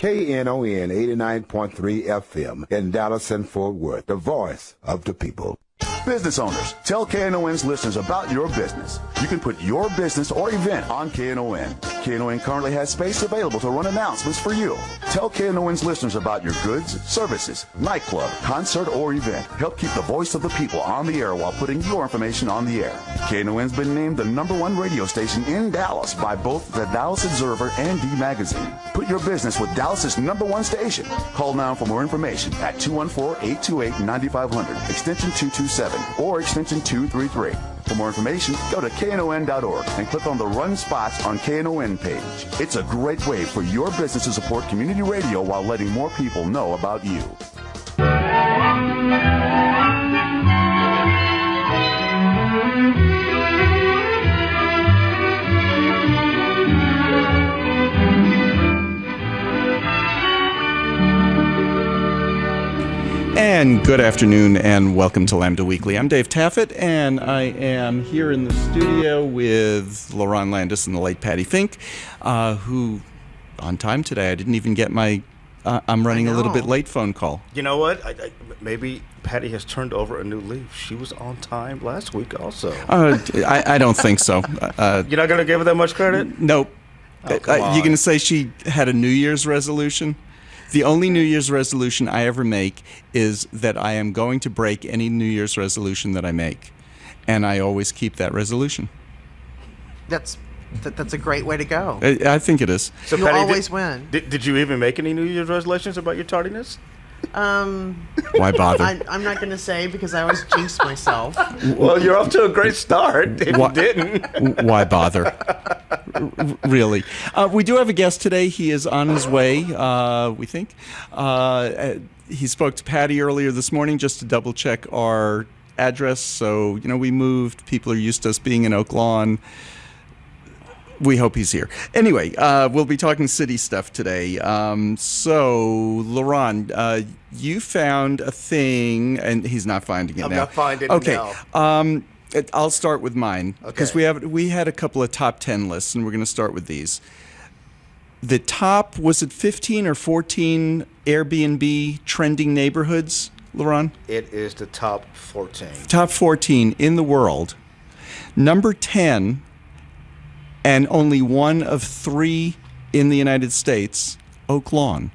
Knon 89.3 FM in Dallas and Fort Worth, the voice of the people. Business owners, tell KNON's listeners about your business. You can put your business or event on KNON. KNON currently has space available to run announcements for you. Tell KNON's listeners about your goods, services, nightclub, concert, or event. Help keep the voice of the people on the air while putting your information on the air. KNON's been named the #1 radio station in Dallas by both the Dallas Observer and D Magazine. Put your business with Dallas's #1 station. Call now for more information at 214-828-9500, extension 227, or extension 233. For more information, go to knon.org and click on the Run Spots on KNON page. It's a great way for your business to support community radio while letting more people know about you. And good afternoon and welcome to Lambda Weekly. I'm Dave Taffet and I am here in the studio with Lerone Landis and the late Patti Fink, who, on time today, I didn't even get my I'm running a little bit late phone call. You know what? Maybe Patti has turned over a new leaf. She was on time last week also. I don't think so. You're not going to give her that much credit? Nope. Oh, you're going to say she had a New Year's resolution? The only New Year's resolution I ever make is that I am going to break any New Year's resolution that I make. And I always keep that resolution. That's a great way to go. I think it is. So You'll Patti, always win. Did you even make any New Year's resolutions about your tardiness? Why bother? I'm not going to say because I always jinx myself. Well, you're off to a great start if you didn't. Why bother? Really. We do have a guest today. He is on his way, we think. He spoke to Patti earlier this morning just to double check our address. So, we moved. People are used to us being in Oak Lawn. We hope he's here. Anyway, we'll be talking city stuff today. So, Lerone, you found a thing, and he's not finding it now. I'm not finding it now. I'll start with mine because we had a couple of top 10 lists, and we're going to start with these. The top, was it 15 or 14 Airbnb trending neighborhoods, Lerone? It is the top 14. Top 14 in the world. Number 10, and only one of 3 in the United States, Oak Lawn.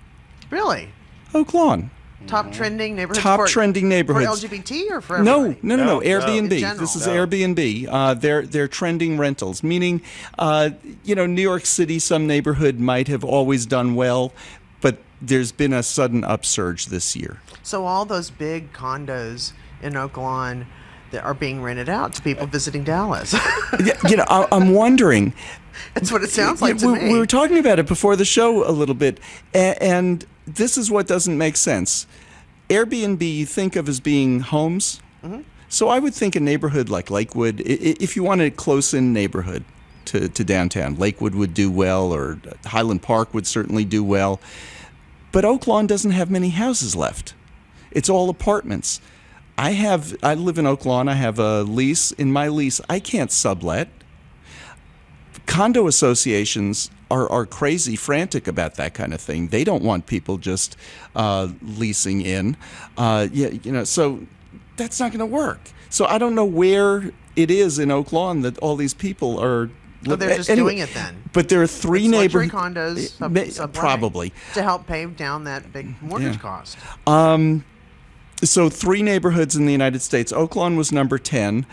Really? Oak Lawn. Top trending neighborhoods. Trending neighborhoods. For LGBT or for everybody? No. Airbnb. In general. This is Airbnb. They're trending rentals, meaning, New York City, some neighborhood might have always done well, but there's been a sudden upsurge this year. So all those big condos in Oak Lawn that are being rented out to people visiting Dallas. I'm wondering. That's what it sounds like to me. We were talking about it before the show a little bit, and this is what doesn't make sense. Airbnb you think of as being homes. Mm-hmm. So I would think a neighborhood like Lakewood, if you wanted a close-in neighborhood to downtown, Lakewood would do well, or Highland Park would certainly do well. But Oak Lawn doesn't have many houses left. It's all apartments. I live in Oak Lawn. I have a lease. In my lease, I can't sublet. Condo associations are crazy frantic about that kind of thing. They don't want people just leasing in. So that's not going to work. So I don't know where it is in Oak Lawn that all these people are. Oh, they're just doing it then. But there are 3 neighborhoods. Condos, probably. To help pay down that big mortgage cost. So 3 neighborhoods in the United States. Oak Lawn was number 10.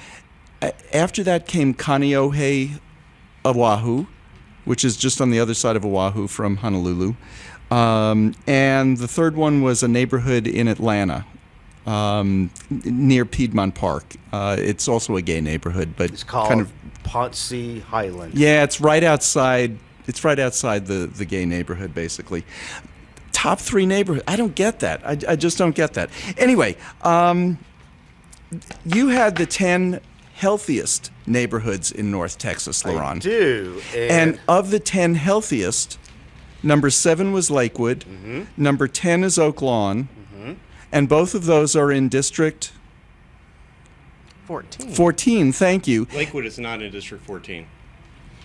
After that came Kaneohe, Oahu, which is just on the other side of Oahu from Honolulu. And the third one was a neighborhood in Atlanta, near Piedmont Park. It's also a gay neighborhood, but it's called kind of Ponce Highland. Yeah, it's right outside. It's right outside the gay neighborhood, basically. Top 3 neighborhoods. I don't get that. I just don't get that. Anyway, you had the 10 healthiest neighborhoods in North Texas, Lerone. I do. And of the 10 healthiest, number 7 was Lakewood. Mm-hmm. Number 10 is Oak Lawn. Mm-hmm. And both of those are in District 14. 14, thank you. Lakewood is not in District 14.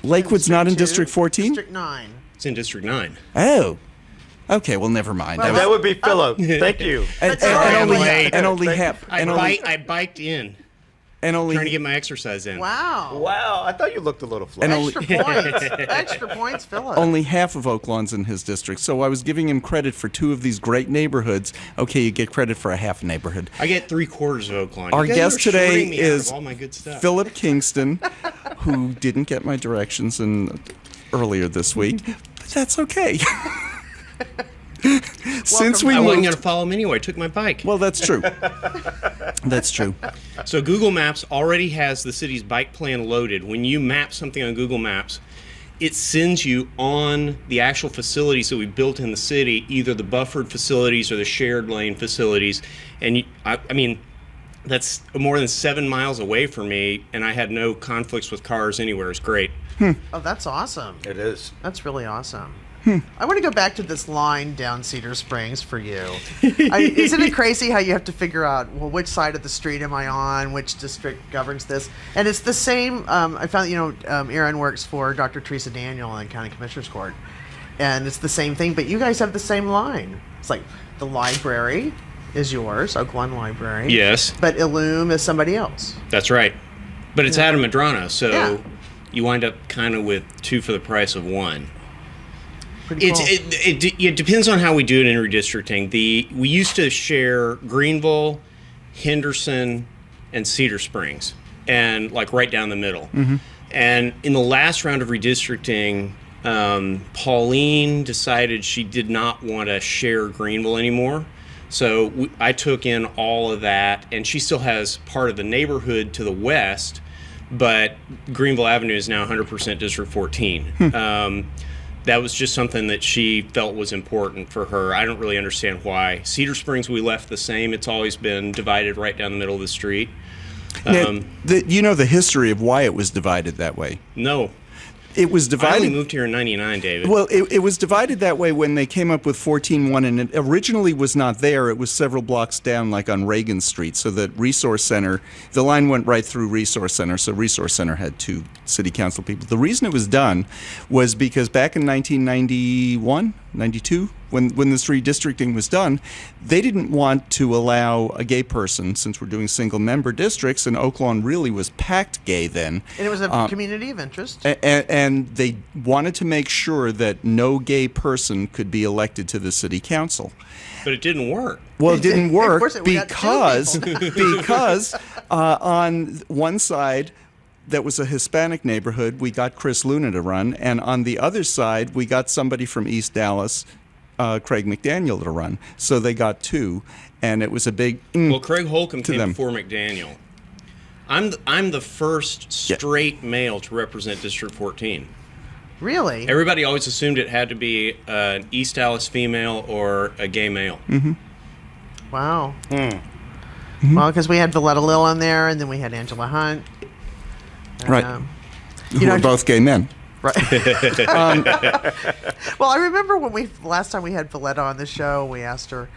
Lakewood's not in District 14? District 9. It's in District 9. Oh. Okay, well, never mind. Well, That would be Philip. Thank you. and I'm only late. and only Thank you. half. I And only, biked in, and only trying to get my exercise in. Wow. Wow, I thought you looked a little flat. And only- Extra points. Extra points, Philip. only half of Oak Lawn's in his district. So I was giving him credit for 2 of these great neighborhoods. Okay, you get credit for a half neighborhood. I get 3/4 of Oak Lawn. Our You guys guest are today shorting me out of is all my good stuff. Philip Kingston, who didn't get my directions earlier this week, but that's okay. Since we I wasn't moved, going to follow him anyway. I took my bike. well, that's true. That's true. So Google Maps already has the city's bike plan loaded. When you map something on Google Maps, it sends you on the actual facilities that we built in the city, either the buffered facilities or the shared lane facilities. And I mean, that's more than 7 miles away from me, and I had no conflicts with cars anywhere. It's great. Oh, that's awesome. It is. That's really awesome. I want to go back to this line down Cedar Springs for you. Isn't it crazy how you have to figure out, well, which side of the street am I on? Which district governs this? And it's the same. I found, Aaron works for Dr. Teresa Daniel in County Commissioner's Court. And it's the same thing, but you guys have the same line. It's like the library is yours, Oak Lawn Library. Yes. But Illume is somebody else. That's right. But it's Adam Madrano, so Yeah. you wind up kind of with 2 for the price of 1. Pretty cool. It depends on how we do it in redistricting. We used to share Greenville, Henderson, and Cedar Springs, and like right down the middle. Mm-hmm. And in the last round of redistricting, Pauline decided she did not want to share Greenville anymore. So I took in all of that, and she still has part of the neighborhood to the west, but Greenville Avenue is now 100% District 14. That was just something that she felt was important for her. I don't really understand why. Cedar Springs, we left the same. It's always been divided right down the middle of the street. Now, you know the history of why it was divided that way. No. It was I divided. only moved here in 99, David. Well, it was divided that way when they came up with 14-1, and it originally was not there. It was several blocks down, like on Reagan Street, so that Resource Center, the line went right through Resource Center, so Resource Center had 2 city council people. The reason it was done was because back in 1991, 92, when this redistricting was done, they didn't want to allow a gay person, since we're doing single-member districts, and Oak Lawn really was packed gay then. And it was a community of interest. And they wanted to make sure that no gay person could be elected to the city council. But it didn't work. Well, it didn't work course we got 2 because on one side that was a Hispanic neighborhood, we got Chris Luna to run, and on the other side we got somebody from East Dallas, Craig McDaniel, to run. So they got 2, and it was a big Well, Craig Holcomb came them. before McDaniel. I'm the first straight male to represent District 14. Really? Everybody always assumed it had to be an East Dallas female or a gay male. Wow. Well, because we had Valletta Lil in there, and then we had Angela Hunt. And, Right. Who were both gay men. Right. Well, I remember when last time we had Valletta on the show, we asked her,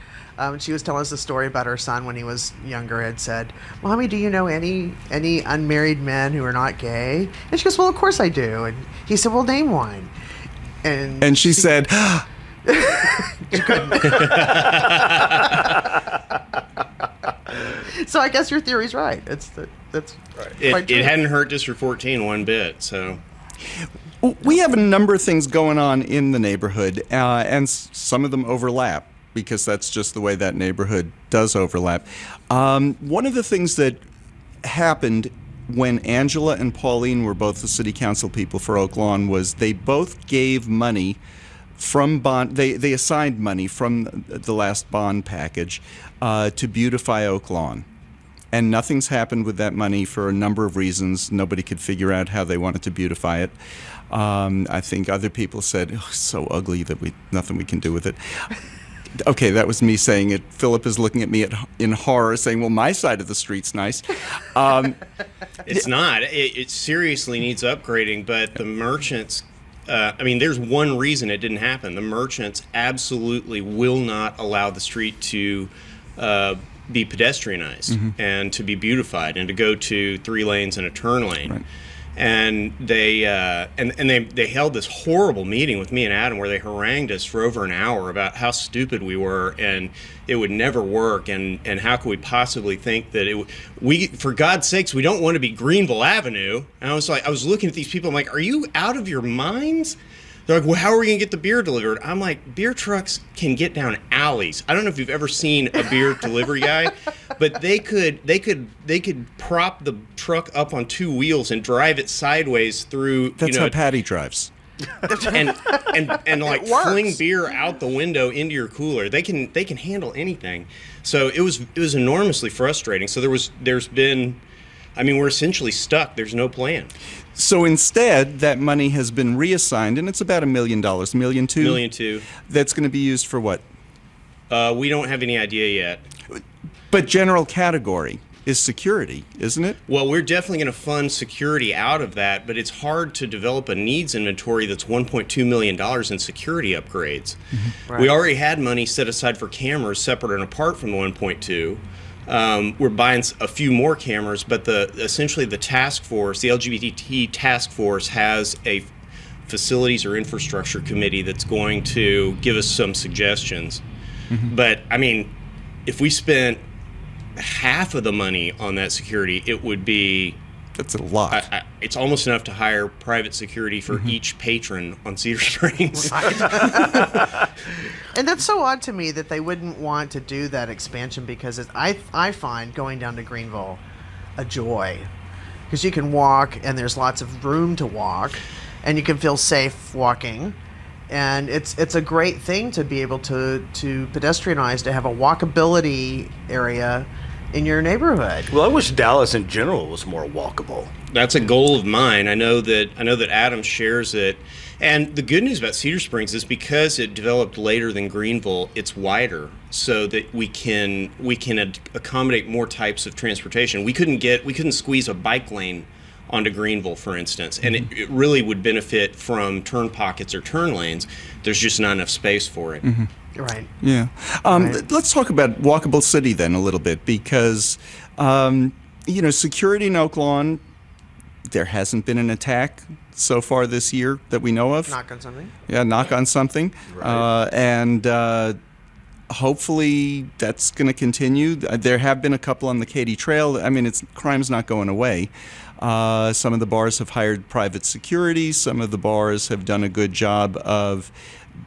she was telling us a story about her son when he was younger, had said, "Mommy, do you know any unmarried men who are not gay?" And she goes, "Well, of course I do." And he said, "Well, name one." And she said, So I guess your theory's right. That's quite true. It hadn't hurt District 14 one bit, so... we have a number of things going on in the neighborhood, and some of them overlap, because that's just the way that neighborhood does overlap. One of the things that happened when Angela and Pauline were both the city council people for Oak Lawn was they both gave money from bond. They assigned money from the last bond package to beautify Oak Lawn. And nothing's happened with that money for a number of reasons. Nobody could figure out how they wanted to beautify it. I think other people said, "Oh, it's so ugly that nothing we can do with it." Okay, that was me saying it. Philip is looking at me in horror, saying, "Well, my side of the street's nice." It's not. It seriously needs upgrading, but the merchants... there's one reason it didn't happen. The merchants absolutely will not allow the street to be pedestrianized and to be beautified and to go to 3 lanes and a turn lane. Right. And they held this horrible meeting with me and Adam where they harangued us for over an hour about how stupid we were and it would never work and how could we possibly think that for God's sakes, we don't want to be Greenville Avenue. And I was looking at these people, I'm like, are you out of your minds? They're like, well, how are we going to get the beer delivered? I'm like, beer trucks can get down alleys. I don't know if you've ever seen a beer delivery guy, but they could prop the truck up on two wheels and drive it sideways through. That's how Patti drives. and like fling beer out the window into your cooler. They can handle anything. So it was enormously frustrating. So we're essentially stuck. There's no plan. So instead, that money has been reassigned, and it's about $1 million, $1.2 million. $1.2 million. That's going to be used for what? We don't have any idea yet. But general category is security, isn't it? Well, we're definitely going to fund security out of that, but it's hard to develop a needs inventory that's $1.2 million in security upgrades. Mm-hmm. Right. We already had money set aside for cameras separate and apart from the 1.2. We're buying a few more cameras, but essentially the task force, the LGBT task force, has a facilities or infrastructure committee that's going to give us some suggestions. Mm-hmm. But I mean, if we spent half of the money on that security, it would be... That's a lot. It's almost enough to hire private security for each patron on Cedar Springs. And that's so odd to me that they wouldn't want to do that expansion because I find going down to Greenville a joy. Because you can walk and there's lots of room to walk and you can feel safe walking. And it's a great thing to be able to pedestrianize, to have a walkability area in your neighborhood. Well, I wish Dallas in general was more walkable. That's a goal of mine. I know that Adam shares it. And the good news about Cedar Springs is because it developed later than Greenville, it's wider so that we can accommodate more types of transportation. We couldn't squeeze a bike lane onto Greenville, for instance, and it really would benefit from turn pockets or turn lanes. There's just not enough space for it. Mm-hmm. Right. Yeah. Right. Let's talk about walkable city then a little bit because, security in Oak Lawn, there hasn't been an attack so far this year that we know of. Knock on something. Yeah, knock on something. Right. And hopefully that's going to continue. There have been a couple on the Katy Trail. I mean, crime's not going away. Some of the bars have hired private security. Some of the bars have done a good job of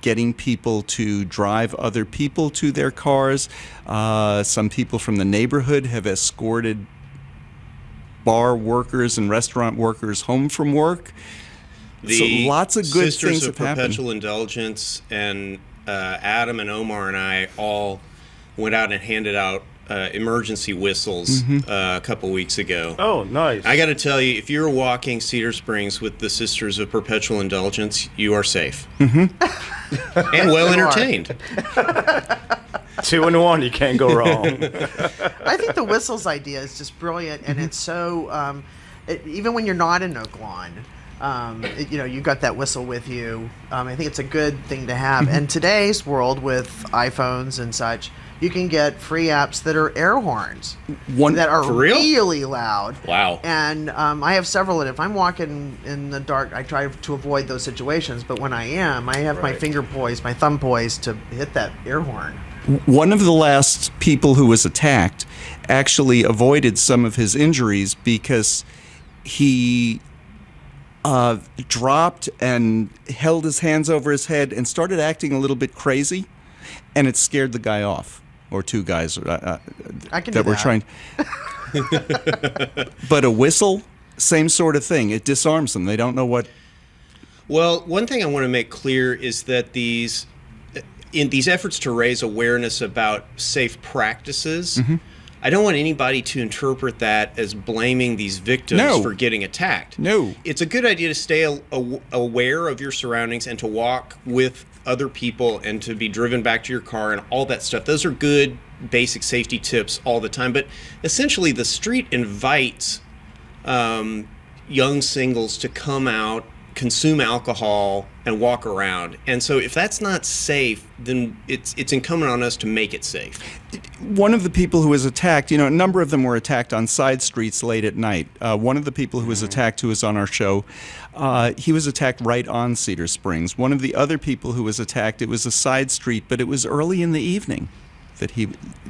getting people to drive other people to their cars. Some people from the neighborhood have escorted bar workers and restaurant workers home from work. So lots of good things have happened. Sisters of Perpetual Indulgence and Adam and Omar and I all went out and handed out emergency whistles a couple weeks ago. Oh, nice. I got to tell you, if you're walking Cedar Springs with the Sisters of Perpetual Indulgence, you are safe. Mm-hmm. And well entertained. 2 in 1, you can't go wrong. I think the whistles idea is just brilliant, and it's so, even when you're not in Oak Lawn, you got that whistle with you. I think it's a good thing to have. And today's world with iPhones and such, you can get free apps that are air horns that are really loud. Wow. And I have several, and if I'm walking in the dark, I try to avoid those situations. But when I am, I have my finger poised, my thumb poised to hit that air horn. One of the last people who was attacked actually avoided some of his injuries because he dropped and held his hands over his head and started acting a little bit crazy, and it scared the guy off, or two guys that were trying. But a whistle, same sort of thing. It disarms them. They don't know what. Well, one thing I want to make clear is that in these efforts to raise awareness about safe practices, I don't want anybody to interpret that as blaming these victims for getting attacked. No. It's a good idea to stay aware of your surroundings and to walk with other people and to be driven back to your car and all that stuff. Those are good basic safety tips all the time. But essentially, the street invites young singles to come out consume alcohol and walk around. And so if that's not safe, then it's incumbent on us to make it safe. One of the people who was attacked, a number of them were attacked on side streets late at night. One of the people who was attacked, who was on our show, he was attacked right on Cedar Springs. One of the other people who was attacked, it was a side street, but it was early in the evening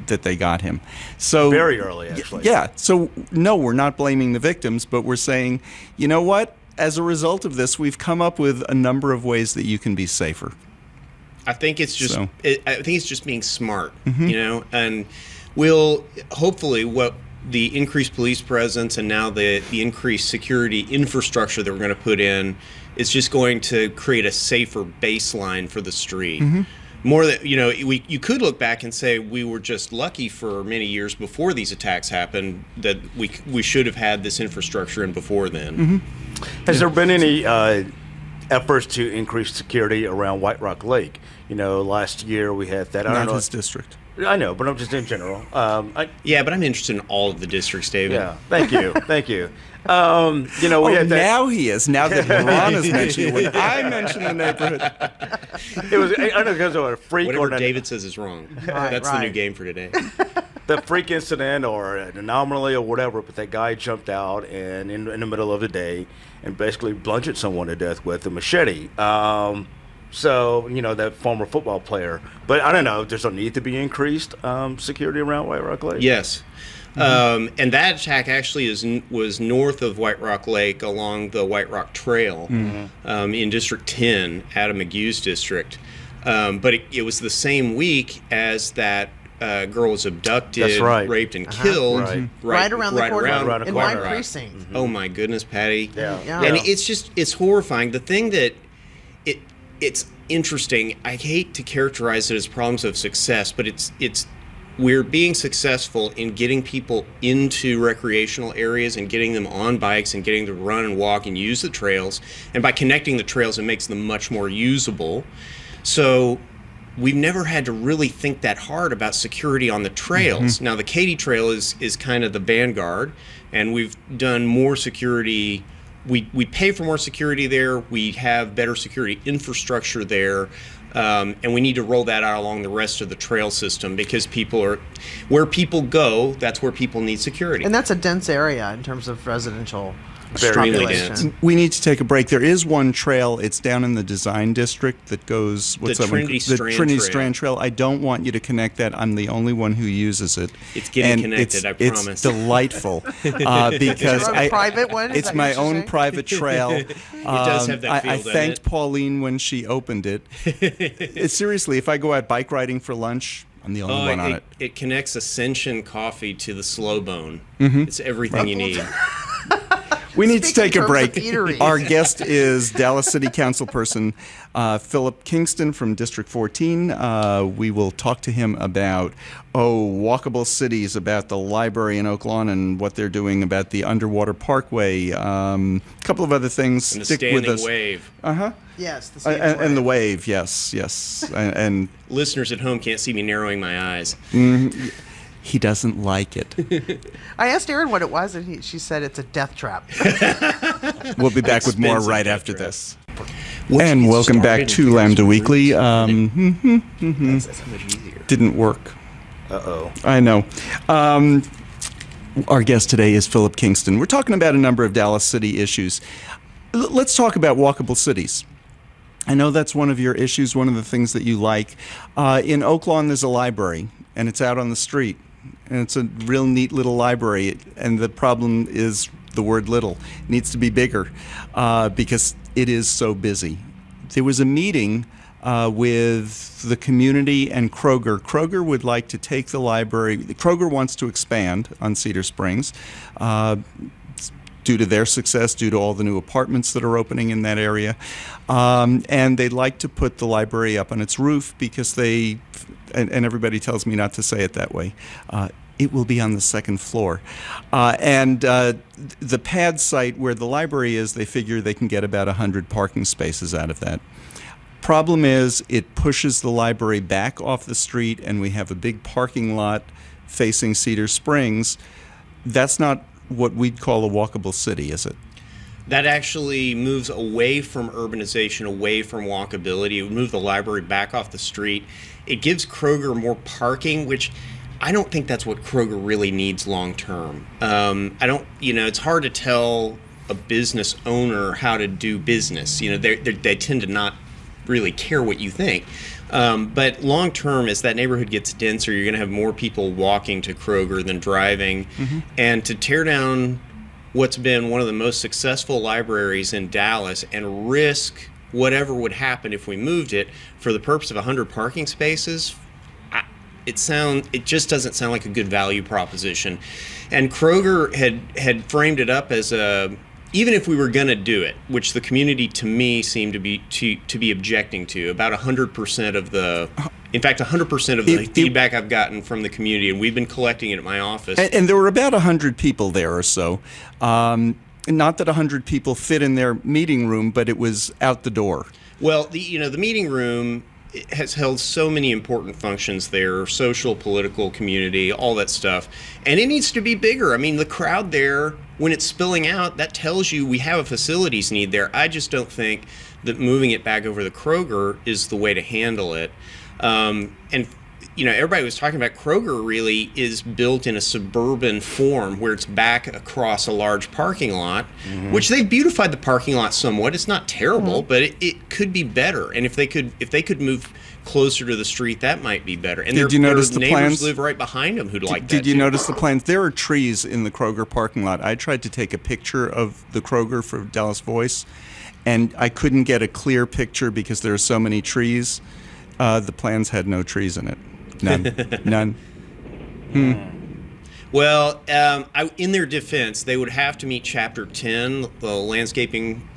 that they got him. So Very early, actually. Yeah. So no, we're not blaming the victims, but we're saying, you know what? As a result of this, we've come up with a number of ways that you can be safer. I think it's just So. I think it's just being smart, and we'll hopefully what the increased police presence and now the increased security infrastructure that we're going to put in is just going to create a safer baseline for the street. More that you could look back and say we were just lucky for many years before these attacks happened that we should have had this infrastructure in before then. Has there been any efforts to increase security around White Rock Lake? Last year we had that. I don't Not know. his district. I know, but I'm just in general. Yeah, but I'm interested in all of the districts, David. Yeah, thank you. We had that. Now he is. Now that Ron has mentioned it, when I mentioned the neighborhood. It was, I don't know, because of a freak Whatever or David says is wrong. That's the new game for today. the freak incident or an anomaly or whatever, but that guy jumped out and in the middle of the day and basically bludgeoned someone to death with a machete. So, that former football player. But I don't know, there's a need to be increased security around White Rock Lake? Yes. And that attack actually was north of White Rock Lake along the White Rock Trail in District 10, Adam McGugh's district. But it was the same week as that girl was abducted, That's right. raped, and killed. Right around the corner around the in my corner. precinct. Oh, my goodness, Patty. Yeah. And it's horrifying. The thing that it's interesting. I hate to characterize it as problems of success, but we're being successful in getting people into recreational areas and getting them on bikes and getting them to run and walk and use the trails. And by connecting the trails, it makes them much more usable. So we've never had to really think that hard about security on the trails. Now, the Katy Trail is kind of the vanguard, and we've done more security. We pay for more security there. We have better security infrastructure there. And we need to roll that out along the rest of the trail system because where people go, that's where people need security. And that's a dense area in terms of residential Extremely population. dense. We need to take a break. There is one trail. It's down in the design district that goes. What's The that one? Trinity The Strand Trinity Trail. Strand Trail. I don't want you to connect that. I'm the only one who uses it. It's getting And connected, I promise. It's delightful because a private one? Is It's that my what you're own saying? private trail. It does have that I field in thanked it. Pauline when she opened it. Seriously, if I go out bike riding for lunch, I'm the only one on it. It connects Ascension Coffee to the Slow Bone. It's everything you need. We need to Speak take in a terms of break. eateries. Our guest is Dallas City Councilperson Philip Kingston from District 14. We will talk to him about, walkable cities, about the library in Oak Lawn and what they're doing about the underwater parkway. A couple of other things. And the Stick with standing us. wave. Yes, the same And the way. wave, yes. and Listeners at home can't see me narrowing my eyes. he doesn't like it. I asked Erin what it was, and she said it's a death trap. We'll be back with more Expensive right death after trap. this. Which And it welcome back started to in Lambda Weekly. That's so much easier. Didn't work. Uh-oh. I know. Our guest today is Philip Kingston. We're talking about a number of Dallas City issues. Let's talk about walkable cities. I know that's one of your issues, one of the things that you like. In Oak Lawn, there's a library, and it's out on the street. And it's a real neat little library. And the problem is the word little. It needs to be bigger because it is so busy. There was a meeting with the community and Kroger. Kroger would like to take the library. Kroger wants to expand on Cedar Springs due to their success, due to all the new apartments that are opening in that area. And they'd like to put the library up on its roof because and everybody tells me not to say it that way, it will be on the second floor. The pad site where the library is, they figure they can get about 100 parking spaces out of that. Problem is, it pushes the library back off the street, and we have a big parking lot facing Cedar Springs. That's not what we'd call a walkable city, is it? that actually moves away from urbanization, away from walkability. It would move the library back off the street. It gives Kroger more parking, which I don't think that's what Kroger really needs long term. It's hard to tell a business owner how to do business. They tend to not really care what you think. But long term, as that neighborhood gets denser, you're going to have more people walking to Kroger than driving. And to tear down what's been one of the most successful libraries in Dallas and risk whatever would happen if we moved it for the purpose of 100 parking spaces, it just doesn't sound like a good value proposition. And Kroger had framed it up as even if we were going to do it, which the community to me seemed to be objecting to, about 100% of the. In fact, 100% of the feedback I've gotten from the community, and we've been collecting it at my office. And there were about 100 people there or so. Not that 100 people fit in their meeting room, but it was out the door. Well, the meeting room has held so many important functions there, social, political, community, all that stuff. And it needs to be bigger. I mean, the crowd there, when it's spilling out, that tells you we have a facilities need there. I just don't think that moving it back over the Kroger is the way to handle it. Everybody was talking about Kroger really is built in a suburban form where it's back across a large parking lot, which they've beautified the parking lot somewhat. It's not terrible, but it could be better. And if they could move closer to the street, that might be better. And did you notice the neighbors plans? Live right behind them who'd like that. Did you notice the plans? There are trees in the Kroger parking lot. I tried to take a picture of the Kroger for Dallas Voice, and I couldn't get a clear picture because there are so many trees. The plans had no trees in it. None. Well, in their defense, they would have to meet Chapter 10, the landscaping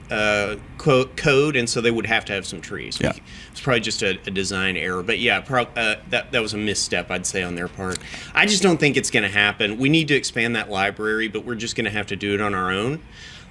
code, and so they would have to have some trees. Yeah. It's probably just a design error. But yeah, that was a misstep, I'd say, on their part. I just don't think it's going to happen. We need to expand that library, but we're just going to have to do it on our own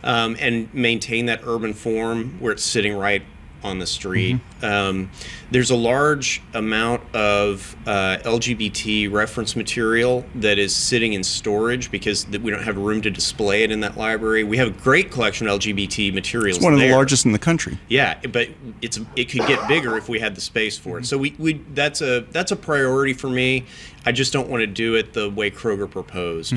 and maintain that urban form where it's sitting right on the street. There's a large amount of LGBT reference material that is sitting in storage because we don't have room to display it in that library. We have a great collection of LGBT materials. It's one of the largest in the country. Yeah, but it could get bigger if we had the space for it. So that's a priority for me. I just don't want to do it the way Kroger proposed.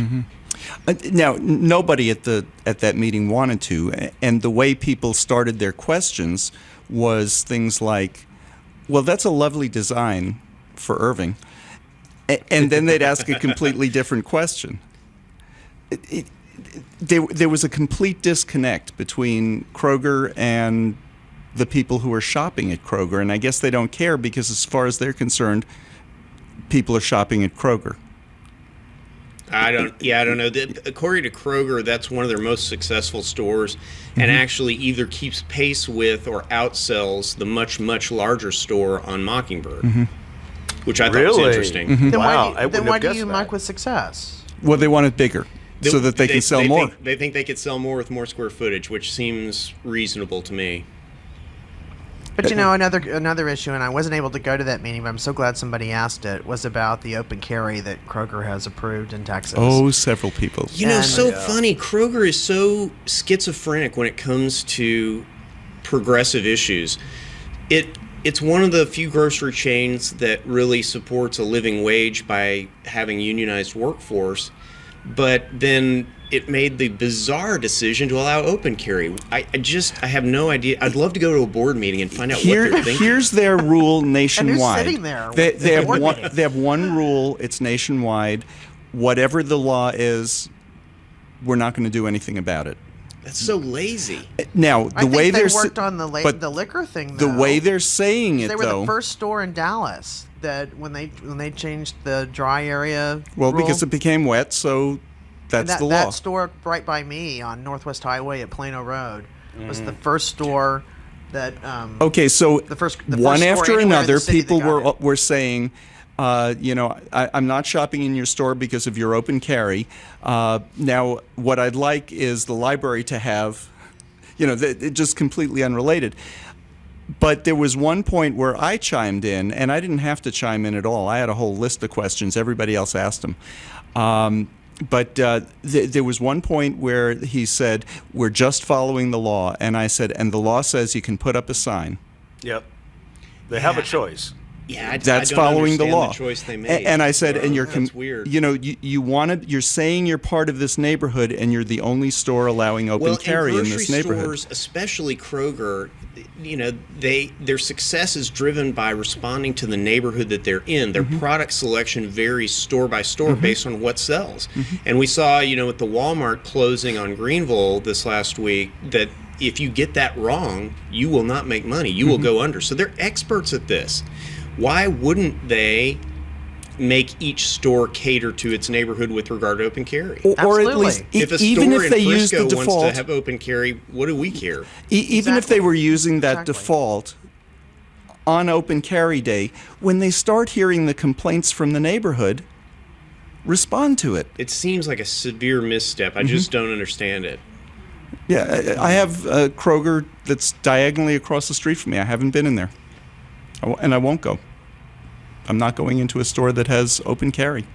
Now, nobody at that meeting wanted to, and the way people started their questions was things like, well, that's a lovely design for Irving. And then they'd ask a completely different question. There was a complete disconnect between Kroger and the people who are shopping at Kroger, and I guess they don't care because as far as they're concerned, people are shopping at Kroger. I don't know. According to Kroger, that's one of their most successful stores and actually either keeps pace with or outsells the much, much larger store on Mockingbird, which I thought was interesting. Then Wow, why do you mark with success? Well, they want it bigger so that they can sell more. They think they could sell more with more square footage, which seems reasonable to me. But another issue, and I wasn't able to go to that meeting, but I'm so glad somebody asked it, was about the open carry that Kroger has approved in Texas. Oh, several people. Funny. Kroger is so schizophrenic when it comes to progressive issues. It's one of the few grocery chains that really supports a living wage by having unionized workforce, but then it made the bizarre decision to allow open carry. I have no idea. I'd love to go to a board meeting and find out what they're thinking. Here's their rule nationwide. And they're sitting there. They have one rule. It's nationwide. Whatever the law is, we're not going to do anything about it. That's so lazy. Now, I think they worked on the liquor thing, though. The way they're saying it, they were the first store in Dallas that when they changed the dry area Well, rule, because it became wet, so that's the law. That store right by me on Northwest Highway at Plano Road was the first store that. Okay, so the first one store after anywhere in the another, city that people got were saying, I'm not shopping in your store because of your open carry. Now, what I'd like is the library to have, just completely unrelated. But there was one point where I chimed in, and I didn't have to chime in at all. I had a whole list of questions. Everybody else asked them. But there was one point where he said, "We're just following the law," and I said, "And the law says you can put up a sign." Yep. They have a choice. Yeah, That's I don't following the understand law. The choice they made. And I said, and you're, that's weird. you know, you're saying you're part of this neighborhood, and you're the only store allowing open carry in this neighborhood. Stores, especially Kroger, you know, their success is driven by responding to the neighborhood that they're in. Their product selection varies store by store based on what sells. And we saw, you know, with the Walmart closing on Greenville this last week, that if you get that wrong, you will not make money. You will go under. So they're experts at this. Why wouldn't they make each store cater to its neighborhood with regard to open carry? Or at least, If a even store if they in use Frisco the wants default, to have open carry, what do we care? even if they were using that Exactly. default on open carry day, when they start hearing the complaints from the neighborhood, respond to it. It seems like a severe misstep. I just don't understand it. Yeah, I have a Kroger that's diagonally across the street from me. I haven't been in there, and I won't go. I'm not going into a store that has open carry.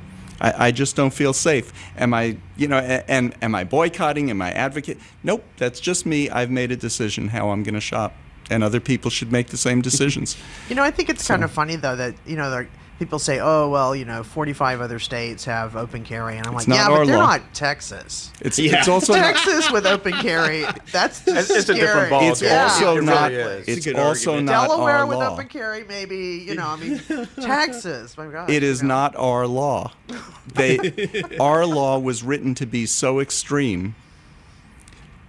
I just don't feel safe. Am I, you know, and am I boycotting? Am I advocate? Nope, that's just me. I've made a decision how I'm going to shop, and other people should make the same decisions. You know, I think it's kind of funny though that people say, "Oh, well, 45 other states have open carry," and I'm like, not "Yeah, our but they're law. not Texas. It's also not, Texas with open carry. That's just It's a different scary. ball. it's Yeah. also It really not is. it's It's a good also argument. not Delaware our with law. open carry, maybe. I mean, Texas. My God. It is not our law. Our law was written to be so extreme.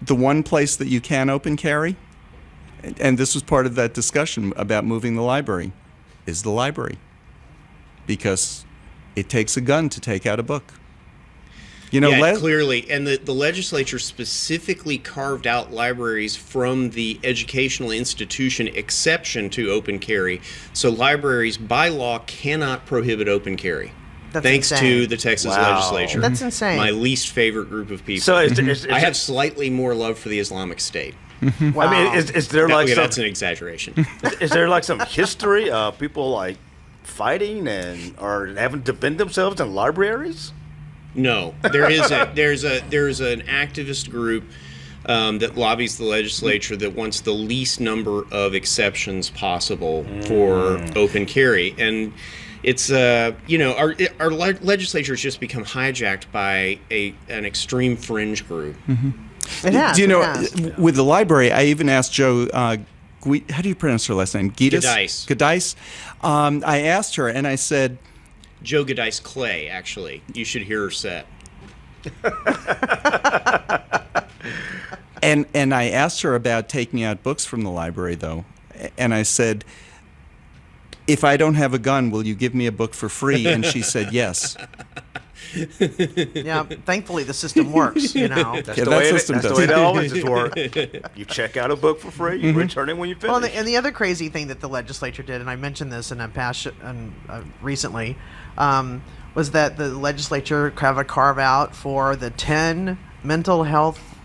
The one place that you can open carry, and this was part of that discussion about moving the library, is the library. Because it takes a gun to take out a book. You know, Clearly. And the legislature specifically carved out libraries from the educational institution exception to open carry. So libraries, by law, cannot prohibit open carry. That's Thanks insane. to the Texas Wow. legislature. That's insane. My least favorite group of people. So is I have slightly more love for the Islamic State. Wow. I mean, is there like Okay, some, that's an exaggeration. is there like some history of people like fighting and or having to defend themselves in libraries? No, there's an activist group that lobbies the legislature that wants the least number of exceptions possible for open carry, and it's our legislature has just become hijacked by an extreme fringe group. It has, do you know, it has. with the library, I even asked Joe, how do you pronounce her last name? Gidice. Gidice. I asked her, and I said, Joe Gidice Clay, actually. You should hear her set. and I asked her about taking out books from the library, though. And I said, if I don't have a gun, will you give me a book for free? And she said, yes. Yeah, thankfully the system works, That's Yeah, the that way system that's the does. way it always has worked. You check out a book for free, you return it when you finish. Well, and the other crazy thing that the legislature did, and I mentioned this in a past recently, was that the legislature have a carve out for the 10 mental health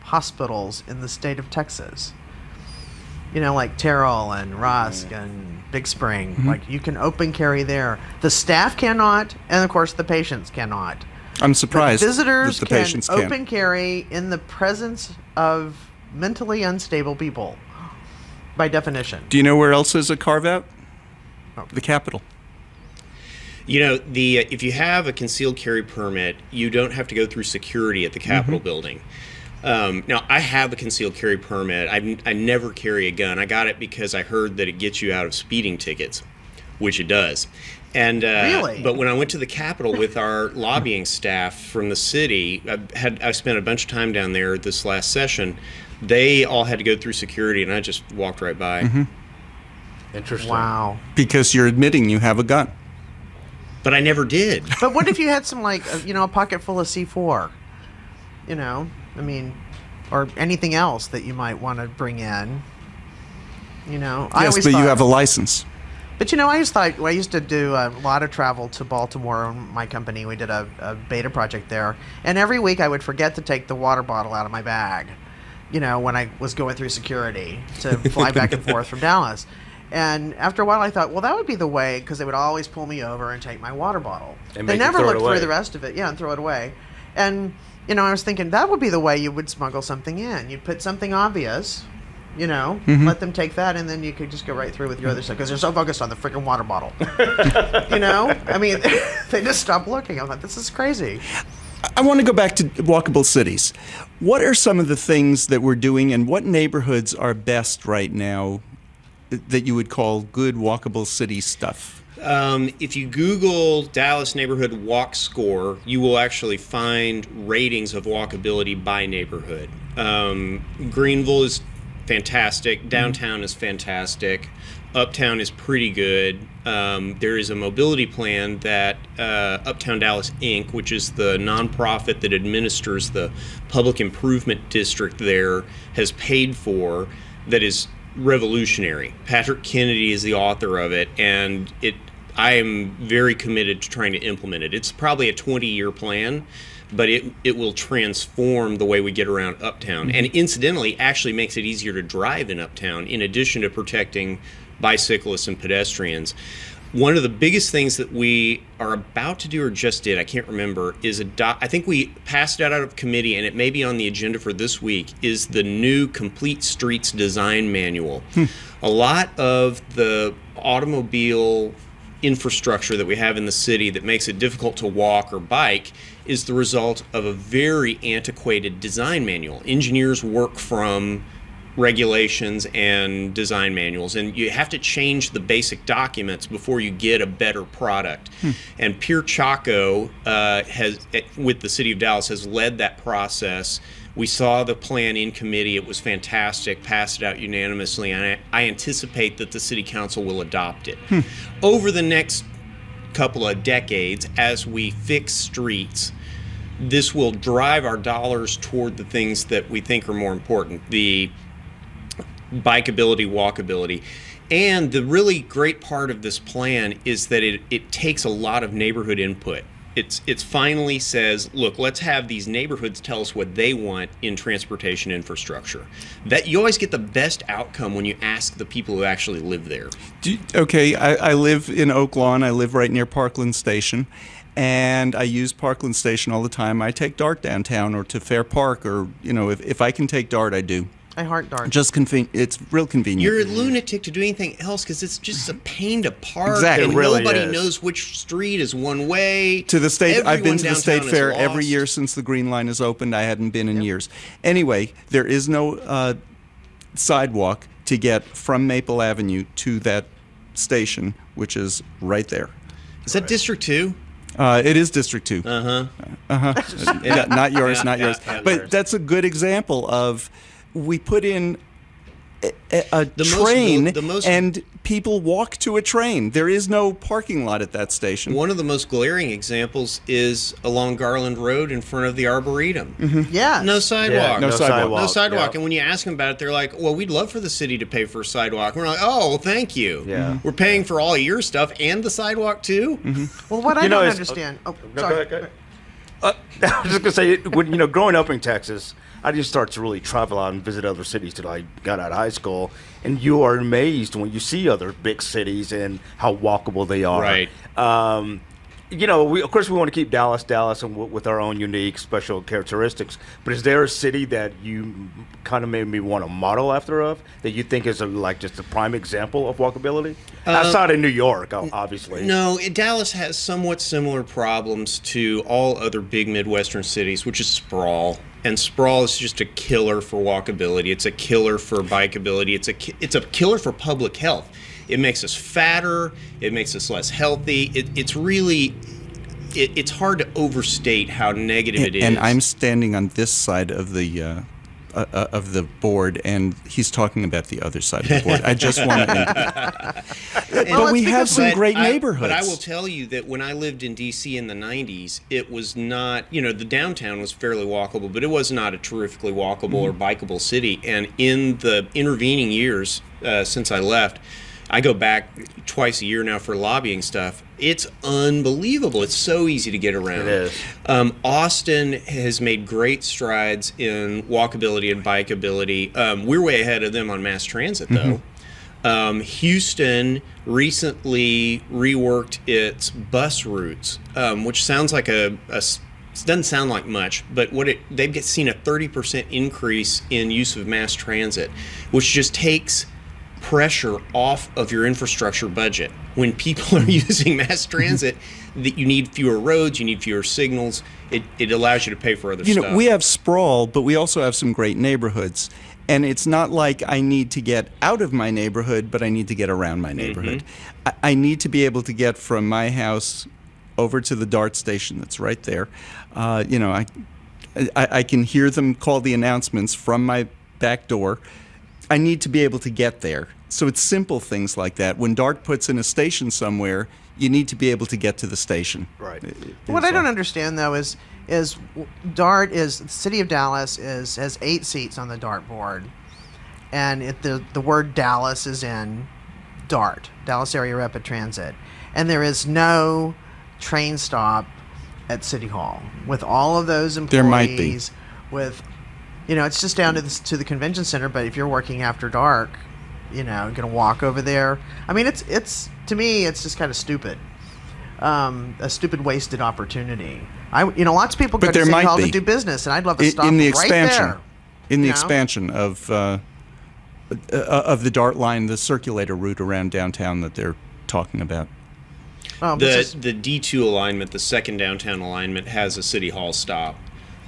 hospitals in the state of Texas. Like Terrell and Rusk and Big Spring. Like, you can open carry there. The staff cannot, and of course the patients cannot. I'm surprised But visitors that the can patients open can't. carry in the presence of mentally unstable people, by definition. Do you know where else is a carve-out? The Capitol. If you have a concealed carry permit, you don't have to go through security at the Capitol building. Now, I have a concealed carry permit. I never carry a gun. I got it because I heard that it gets you out of speeding tickets, which it does. And Really? But when I went to the Capitol with our lobbying staff from the city, I spent a bunch of time down there this last session. They all had to go through security, and I just walked right by. Interesting. Wow. Because you're admitting you have a gun. But I never did. But what if you had some, a pocket full of C4? Or anything else that you might want to bring in. I Yes, always but you thought- have a license. But I used to do a lot of travel to Baltimore. My company, we did a beta project there, and every week I would forget to take the water bottle out of my bag. When I was going through security to fly back and forth from Dallas. And after a while, I thought, well, that would be the way, because they would always pull me over and take my water bottle. And They make you never throw it looked away. through the rest of it, and throw it away. And, I was thinking that would be the way you would smuggle something in. You'd put something obvious, let them take that, and then you could just go right through with your other stuff because they're so focused on the freaking water bottle. I mean, they just stop looking. I'm like, this is crazy. I want to go back to walkable cities. What are some of the things that we're doing, and what neighborhoods are best right now that you would call good walkable city stuff? If you Google Dallas neighborhood walk score, you will actually find ratings of walkability by neighborhood. Greenville is fantastic. Downtown is fantastic. Uptown is pretty good. There is a mobility plan that Uptown Dallas Inc., which is the nonprofit that administers the public improvement district there, has paid for, that is revolutionary. Patrick Kennedy is the author of it, and I am very committed to trying to implement it. It's probably a 20-year plan, but it will transform the way we get around Uptown. And incidentally, actually makes it easier to drive in Uptown, in addition to protecting bicyclists and pedestrians. One of the biggest things that we are about to do, or just did, I can't remember, is I think we passed it out of committee, and it may be on the agenda for this week, is the new Complete Streets Design Manual. A lot of the automobile infrastructure that we have in the city that makes it difficult to walk or bike is the result of a very antiquated design manual. Engineers work from regulations and design manuals, and you have to change the basic documents before you get a better product. And Pierre Chaco with the City of Dallas, has led that process. We saw the plan in committee. It was fantastic, passed it out unanimously, and I anticipate that the City Council will adopt it. Over the next couple of decades, as we fix streets, this will drive our dollars toward the things that we think are more important, the bikeability, walkability. And the really great part of this plan is that it takes a lot of neighborhood input. It's finally says, look, let's have these neighborhoods tell us what they want in transportation infrastructure. That you always get the best outcome when you ask the people who actually live there. Okay, I live in Oak Lawn. I live right near Parkland Station, and I use Parkland Station all the time. I take DART downtown or to Fair Park, or if I can take DART, I do. I heart DART. Just it's real convenient. You're a lunatic to do anything else because it's just a pain to park. Exactly. And It really nobody is. knows which street is one way. To the state, I've been Everyone to the state downtown fair is every lost. year since the Green Line has opened. I hadn't been in years. Anyway, there is no sidewalk to get from Maple Avenue to that station, which is right there. Is that District 2? It is District 2. Not yours, not yours. But that's a good example of we put in a train and people walk to a train. There is no parking lot at that station. One of the most glaring examples is along Garland Road in front of the Arboretum. Yeah. No sidewalk. No sidewalk. No sidewalk. Yeah. And when you ask them about it, they're like, well, we'd love for the city to pay for a sidewalk. And we're like, oh, well, thank you. Yeah. We're paying for all your stuff and the sidewalk, too? Well, what I You know, don't it's- understand. Oh, Go sorry. ahead. I was just gonna say, when growing up in Texas, I just started to really travel out and visit other cities till I got out of high school, and you are amazed when you see other big cities and how walkable they are. Right. Of course, we want to keep Dallas, and with our own unique, special characteristics. But is there a city that you kind of made me want to model after of that you think is just a prime example of walkability outside of New York, obviously? No, Dallas has somewhat similar problems to all other big Midwestern cities, which is sprawl. And sprawl is just a killer for walkability. It's a killer for bikeability. It's a killer for public health. It makes us fatter. It makes us less healthy. It's hard to overstate how negative it is. And I'm standing on this side of the board, and he's talking about the other side of the board. I just want to. But we have some great neighborhoods. But I will tell you that when I lived in D.C. in the 90s, it was not, the downtown was fairly walkable, but it was not a terrifically walkable or bikeable city. And in the intervening years since I left, I go back twice a year now for lobbying stuff. It's unbelievable. It's so easy to get around. It is. Austin has made great strides in walkability and bikeability. We're way ahead of them on mass transit, though. Houston recently reworked its bus routes, which sounds like a doesn't sound like much, but they've seen a 30% increase in use of mass transit, which just takes pressure off of your infrastructure budget. When people are using mass transit, that you need fewer roads, you need fewer signals. It allows you to pay for other stuff. We have sprawl, but we also have some great neighborhoods. And it's not like I need to get out of my neighborhood, but I need to get around my neighborhood. I need to be able to get from my house over to the DART station that's right there. I can hear them call the announcements from my back door. I need to be able to get there. So it's simple things like that. When DART puts in a station somewhere, you need to be able to get to the station. Right. What I don't understand, though, is DART is, the city of Dallas has 8 seats on the DART board. And the word Dallas is in DART, Dallas Area Rapid Transit. And there is no train stop at City Hall with all of those employees. There might be. With, it's just down to the convention center. But if you're working after dark, going to walk over there. I mean, it's to me, it's just kind of stupid. A stupid wasted opportunity. Lots of people go to City Hall to do business, and I'd love to stop in the right expansion. there. In the expansion of the DART line, the circulator route around downtown that they're talking about. The D2 alignment, the second downtown alignment, has a City Hall stop.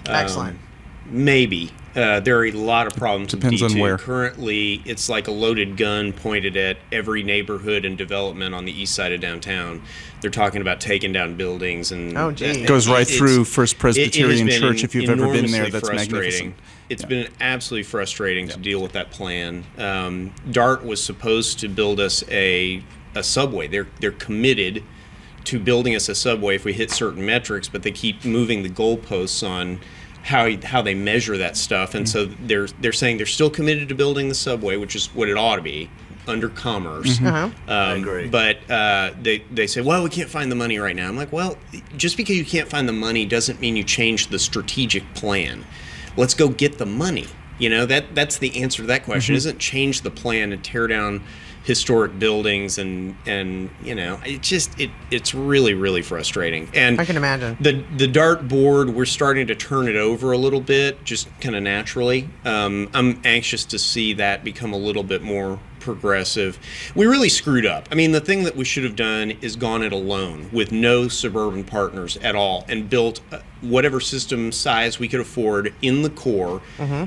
Excellent. Maybe. There are a lot of problems Depends with D2. on where. Currently, it's like a loaded gun pointed at every neighborhood and development on the east side of downtown. They're talking about taking down buildings. And it goes right through First Presbyterian Church. If you've ever been there, that's magnificent. It's been absolutely frustrating to deal with that plan. DART was supposed to build us a subway. They're committed to building us a subway if we hit certain metrics, but they keep moving the goalposts on how they measure that stuff, and so they're saying they're still committed to building the subway, which is what it ought to be under commerce. I agree. But they say, well, we can't find the money right now. I'm like, well, just because you can't find the money doesn't mean you change the strategic plan. Let's go get the money. That's the answer to that question. Isn't change the plan and tear down historic buildings and it's really, really frustrating. And I can imagine. The DART board, we're starting to turn it over a little bit, just kind of naturally. I'm anxious to see that become a little bit more progressive. We really screwed up. I mean, the thing that we should have done is gone it alone with no suburban partners at all and built whatever system size we could afford in the core,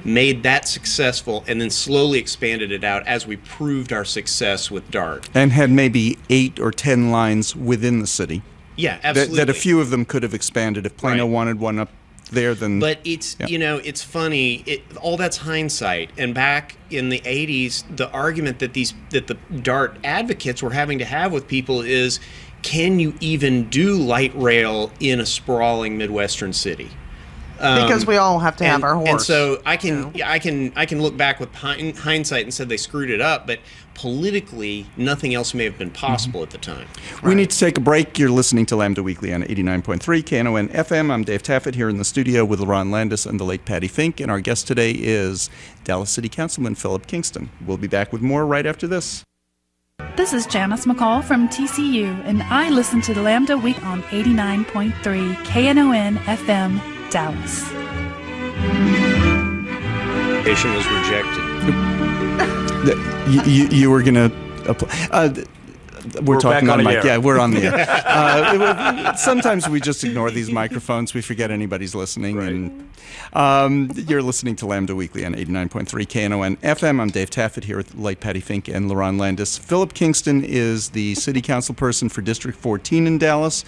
made that successful, and then slowly expanded it out as we proved our success with DART. And had maybe 8 or 10 lines within the city. Yeah, absolutely. That a few of them could have expanded. If Plano wanted one up there, then... But it's, it's funny. All that's hindsight. And back in the 80s, the argument that the DART advocates were having to have with people is, can you even do light rail in a sprawling Midwestern city? Because we all have to have our horse. And so I can look back with hindsight and said they screwed it up, but politically, nothing else may have been possible at the time. We need to take a break. You're listening to Lambda Weekly on 89.3 Knon FM. I'm Dave Taffet here in the studio with Lerone Landis and the late Patti Fink, and our guest today is Dallas City Councilman Philip Kingston. We'll be back with more right after this. This is Janice McCall from TCU, and I listen to the Lambda Week on 89.3 KNON FM, Dallas. Patient was rejected. You were going to apply. We're talking on mic. Yeah, we're on the air. Sometimes we just ignore these microphones. We forget anybody's listening. Right. And you're listening to Lambda Weekly on 89.3 KNON FM. I'm Dave Taffet here with late Patti Fink and Lerone Landis. Philip Kingston is the city council person for District 14 in Dallas.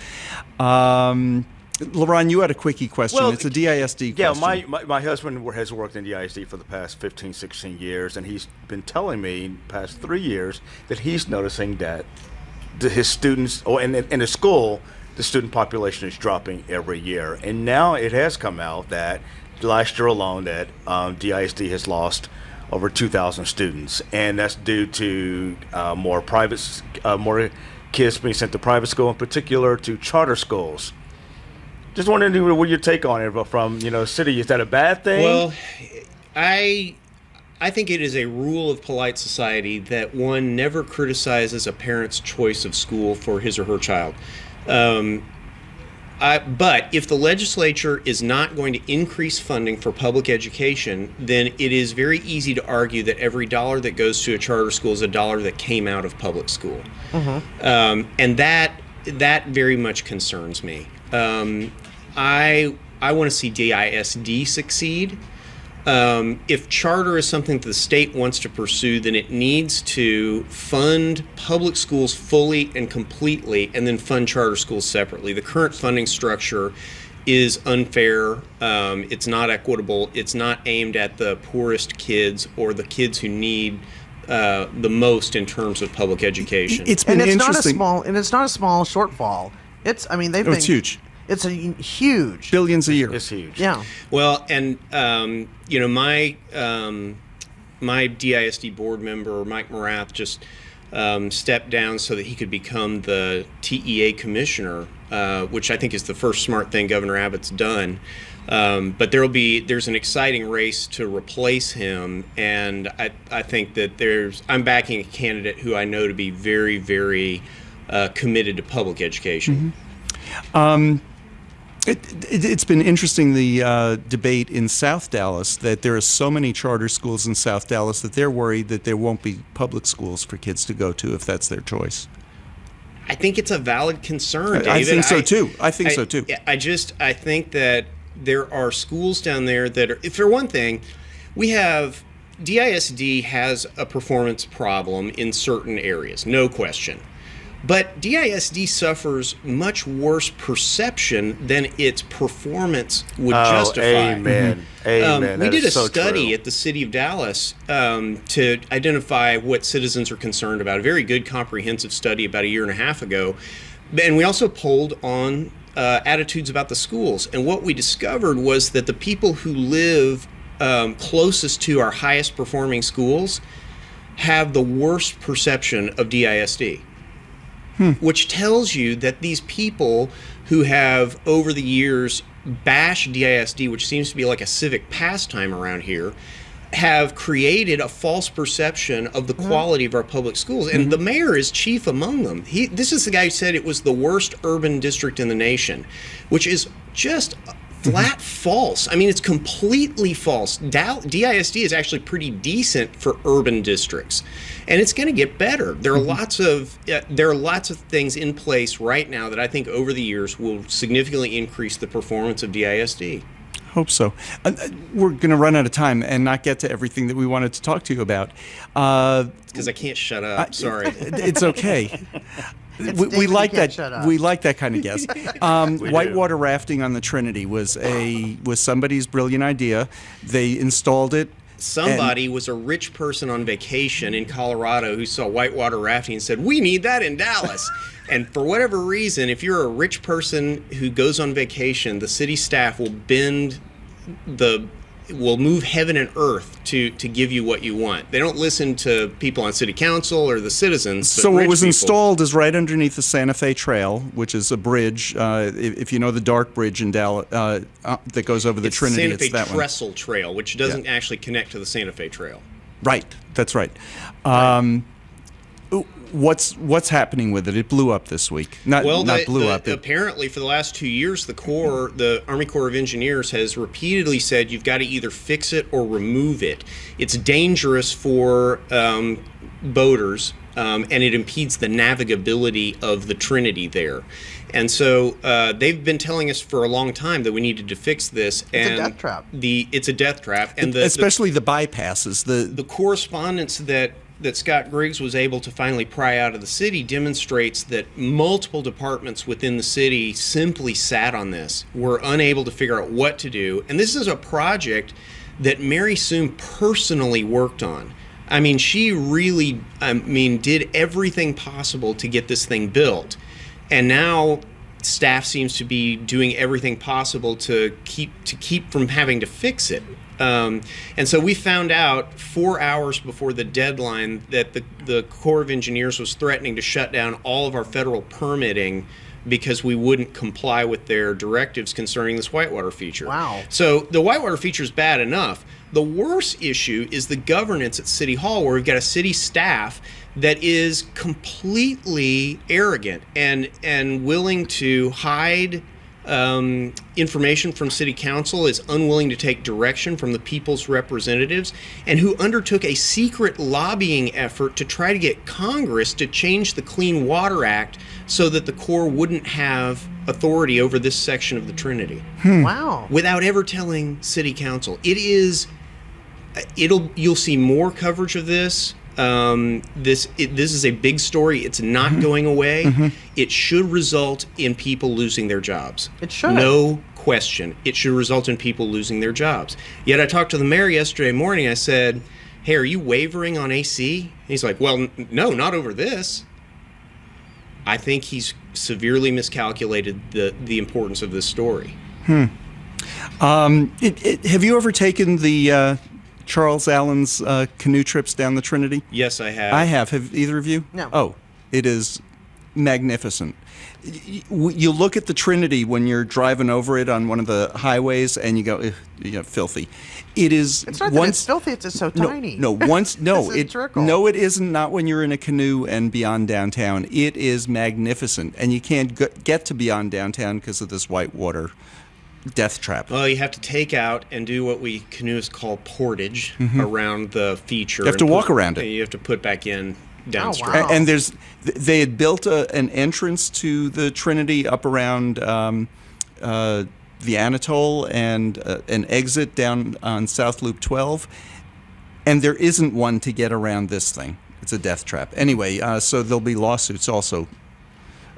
Lerone, you had a quickie question. Well, it's a DISD question. Yeah, my husband has worked in DISD for the past 15, 16 years, and he's been telling me in the past 3 years that he's noticing that his students, in the school, the student population is dropping every year. And now it has come out that last year alone that DISD has lost over 2,000 students, and that's due to more kids being sent to private school, in particular to charter schools. Just wondering what your take on it from city. Is that a bad thing? Well, I think it is a rule of polite society that one never criticizes a parent's choice of school for his or her child. But if the legislature is not going to increase funding for public education, then it is very easy to argue that every dollar that goes to a charter school is a dollar that came out of public school. And that very much concerns me. I want to see DISD succeed. If charter is something that the state wants to pursue, then it needs to fund public schools fully and completely and then fund charter schools separately. The current funding structure is unfair. It's not equitable. It's not aimed at the poorest kids or the kids who need the most in terms of public education. It's been interesting. It's not a small shortfall. It's huge. It's a huge. Billions a year. It's huge. Yeah. Well, and my DISD board member Mike Morath just stepped down so that he could become the TEA commissioner, which I think is the first smart thing Governor Abbott's done. But there's an exciting race to replace him, and I think that I'm backing a candidate who I know to be very, very committed to public education. It's been interesting, the debate in South Dallas, that there are so many charter schools in South Dallas that they're worried that there won't be public schools for kids to go to if that's their choice. I think it's a valid concern, David. I think so too. I think I think that there are schools down there that are, for one thing, DISD has a performance problem in certain areas, no question. But DISD suffers much worse perception than its performance would justify. Amen. Amen. We did a study at the City of Dallas to identify what citizens are concerned about, a very good comprehensive study about 1.5 years ago. And we also polled on attitudes about the schools. And what we discovered was that the people who live closest to our highest performing schools have the worst perception of DISD. Which tells you that these people who have, over the years, bashed DISD, which seems to be like a civic pastime around here, have created a false perception of the quality of our public schools. And the mayor is chief among them. This is the guy who said it was the worst urban district in the nation, which is just flat false. I mean, it's completely false. DISD is actually pretty decent for urban districts, and it's going to get better. There are lots of things in place right now that I think over the years will significantly increase the performance of DISD. Hope so. We're going to run out of time and not get to everything that we wanted to talk to you about. Because I can't shut up. Sorry. It's okay. We like that. We like that kind of guest. Whitewater rafting on the Trinity was somebody's brilliant idea. They installed it. Somebody was a rich person on vacation in Colorado who saw whitewater rafting and said, "We need that in Dallas." And for whatever reason, if you're a rich person who goes on vacation, the city staff will move heaven and earth to give you what you want. They don't listen to people on city council or the citizens. So what was installed is right underneath the Santa Fe Trail, which is a bridge. If you know the dark bridge in Dallas that goes over the Trinity, Santa Fe it's that one. Trestle Trail, which doesn't actually connect to the Santa Fe Trail. Right, that's right. What's happening with it? It blew up this week. Apparently, for the last 2 years, the Army Corps of Engineers has repeatedly said you've got to either fix it or remove it. It's dangerous for boaters, and it impedes the navigability of the Trinity there. And so they've been telling us for a long time that we needed to fix this. It's a death trap. It's a death trap, and especially the bypasses. The correspondence that Scott Griggs was able to finally pry out of the city demonstrates that multiple departments within the city simply sat on this, were unable to figure out what to do. And this is a project that Mary Soom personally worked on. I mean, she really, did everything possible to get this thing built. And now staff seems to be doing everything possible to keep from having to fix it. And so we found out 4 hours before the deadline that the Corps of Engineers was threatening to shut down all of our federal permitting because we wouldn't comply with their directives concerning this whitewater feature. Wow. So the whitewater feature is bad enough. The worst issue is the governance at City Hall, where we've got a city staff that is completely arrogant and willing to hide information from City Council, is unwilling to take direction from the people's representatives, and who undertook a secret lobbying effort to try to get Congress to change the Clean Water Act so that the Corps wouldn't have authority over this section of the Trinity. Wow. Without ever telling City Council. You'll see more coverage of this. This is a big story. It's not going away. It should result in people losing their jobs. It should. No question. It should result in people losing their jobs. Yet I talked to the mayor yesterday morning. I said, hey, are you wavering on AC? And he's like, well, no, not over this. I think he's severely miscalculated the importance of this story. Have you ever taken the Charles Allen's canoe trips down the Trinity? Yes, I have. I have. Have either of you? No. Oh, it is magnificent. You look at the Trinity when you're driving over it on one of the highways, and you go, filthy. It is. It's not that it's filthy. It's just so tiny. It isn't. Not when you're in a canoe and beyond downtown. It is magnificent, and you can't get to beyond downtown because of this whitewater death trap. Well, you have to take out and do what we canoeists call portage around the feature. You have to walk around it. You have to put back in downstream. Oh, wow. And they had built an entrance to the Trinity up around the Anatole and an exit down on South Loop 12, and there isn't one to get around this thing. It's a death trap. Anyway, so there'll be lawsuits also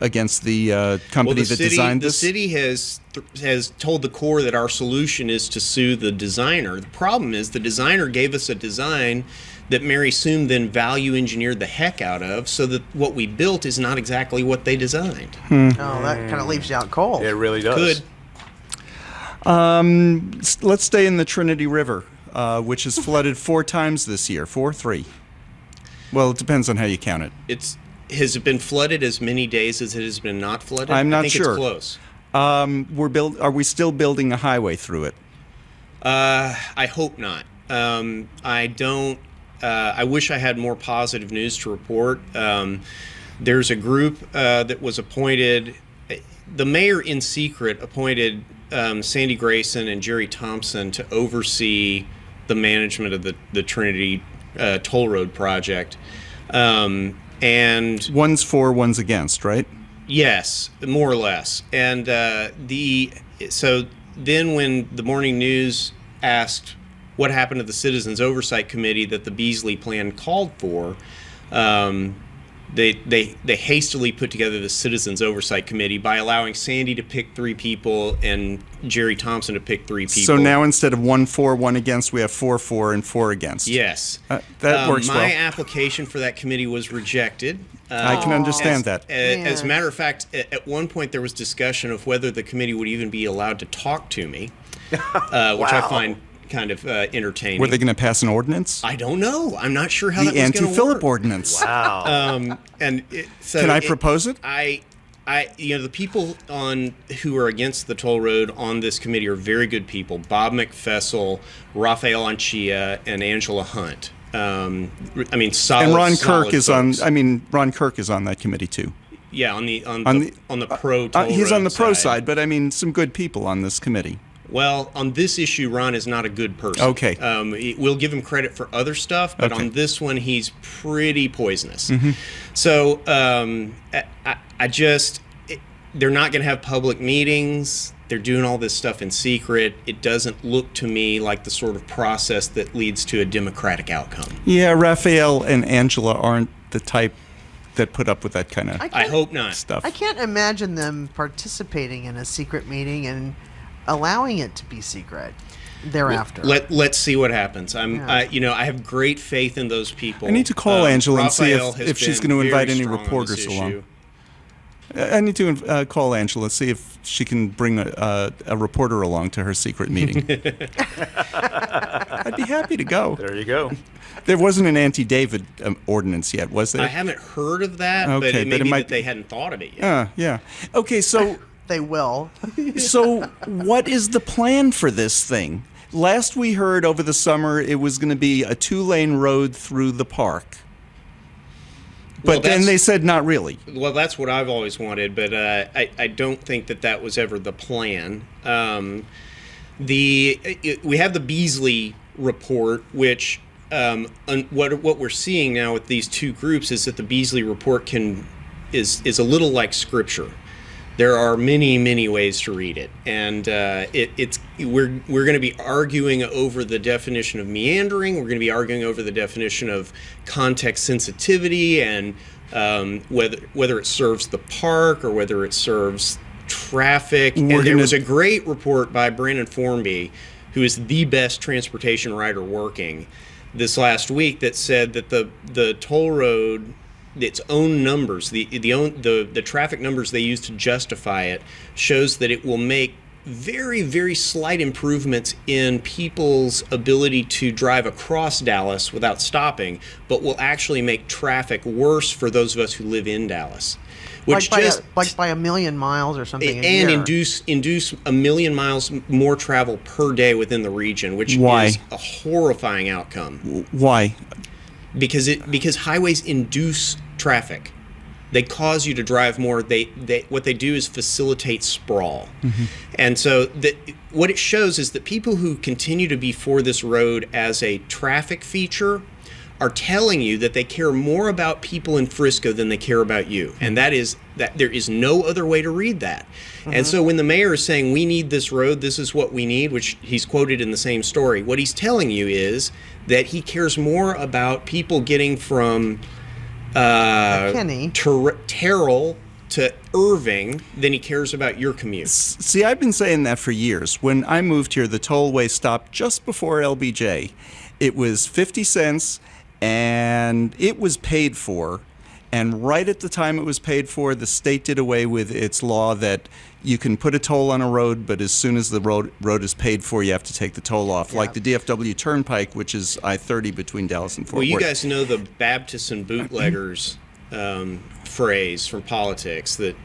against the company that designed this. The city has told the Corps that our solution is to sue the designer. The problem is the designer gave us a design that Mary Soom then value engineered the heck out of, so that what we built is not exactly what they designed. Oh, that kind of leaves you out cold. It really does. Could. Let's stay in the Trinity River, which has flooded 4 times this year. 3. Well, it depends on how you count it. Has it been flooded as many days as it has been not flooded? I'm not I think sure. It's close. Are we still building a highway through it? I hope not. I don't. I wish I had more positive news to report. There's a group that was appointed. The mayor, in secret, appointed Sandy Grayson and Jerry Thompson to oversee the management of the Trinity Toll Road project. And one's for, one's against, right? Yes, more or less. And so then when the morning news asked what happened to the Citizens Oversight Committee that the Beasley Plan called for, they hastily put together the Citizens Oversight Committee by allowing Sandy to pick 3 people and Jerry Thompson to pick 3 people. So now instead of 1 for, 1 against, we have 4 for and 4 against. Yes. That works well. My application for that committee was rejected. I can understand that. As a matter of fact, at one point there was discussion of whether the committee would even be allowed to talk to me, which I find kind of entertaining. Were they going to pass an ordinance? I don't know. I'm not sure how that was going to work. The anti-Philip ordinance. Wow. So can I propose it? The people who are against the toll road on this committee are very good people. Bob McFessel, Rafael Anchia, and Angela Hunt. Solid. And Ron Kirk is folks. Ron Kirk is on that committee too. Yeah, on the pro toll road he's on the pro side, but some good people on this committee. Well, on this issue, Ron is not a good person. Okay. We'll give him credit for other stuff, but on this one, he's pretty poisonous. Mm-hmm. So they're not going to have public meetings. They're doing all this stuff in secret. It doesn't look to me like the sort of process that leads to a democratic outcome. Yeah, Raphael and Angela aren't the type that put up with that kind of I hope not. stuff. I can't imagine them participating in a secret meeting and allowing it to be secret thereafter. Let's see what happens. I have great faith in those people. I need to call Angela and see Raphael if she's been going to invite very any strong on reporters this along. issue. I need to call Angela, see if she can bring a reporter along to her secret meeting. I'd be happy to go. There you go. There wasn't an anti-David ordinance yet, was there? I haven't heard of that, Okay, but it may but it be might that they hadn't thought of it yet. Yeah. Okay, so They will. So what is the plan for this thing? Last we heard over the summer, it was going to be a 2-lane road through the park. But then they said not really. Well, that's what I've always wanted, but I don't think that was ever the plan. We have the Beasley report, which what we're seeing now with these two groups is that the Beasley report is a little like scripture. There are many ways to read it, and we're going to be arguing over the definition of meandering. We're going to be arguing over the definition of context sensitivity and whether it serves the park or whether it serves traffic. And there was a great report by Brandon Formby, who is the best transportation writer working, this last week that said that the toll road, its own numbers, the traffic numbers they use to justify it, shows that it will make very slight improvements in people's ability to drive across Dallas without stopping, but will actually make traffic worse for those of us who live in Dallas. Which like by 1 million miles or something. And induce 1 million miles more travel per day within the region, which is a horrifying outcome. Why? Because highways induce traffic. They cause you to drive more. What they do is facilitate sprawl. Mm-hmm. And so what it shows is that people who continue to be for this road as a traffic feature are telling you that they care more about people in Frisco than they care about you. And that there is no other way to read that. Mm-hmm. And so when the mayor is saying, we need this road, this is what we need, which he's quoted in the same story, what he's telling you is that he cares more about people getting from Terrell to Irving than he cares about your commute. See, I've been saying that for years. When I moved here, the tollway stopped just before LBJ. It was 50 cents, and it was paid for. And right at the time it was paid for, the state did away with its law that you can put a toll on a road, but as soon as the road is paid for, you have to take the toll off, like the DFW Turnpike, which is I-30 between Dallas and Fort Worth. Well, you guys know the Baptists and bootleggers phrase from politics that,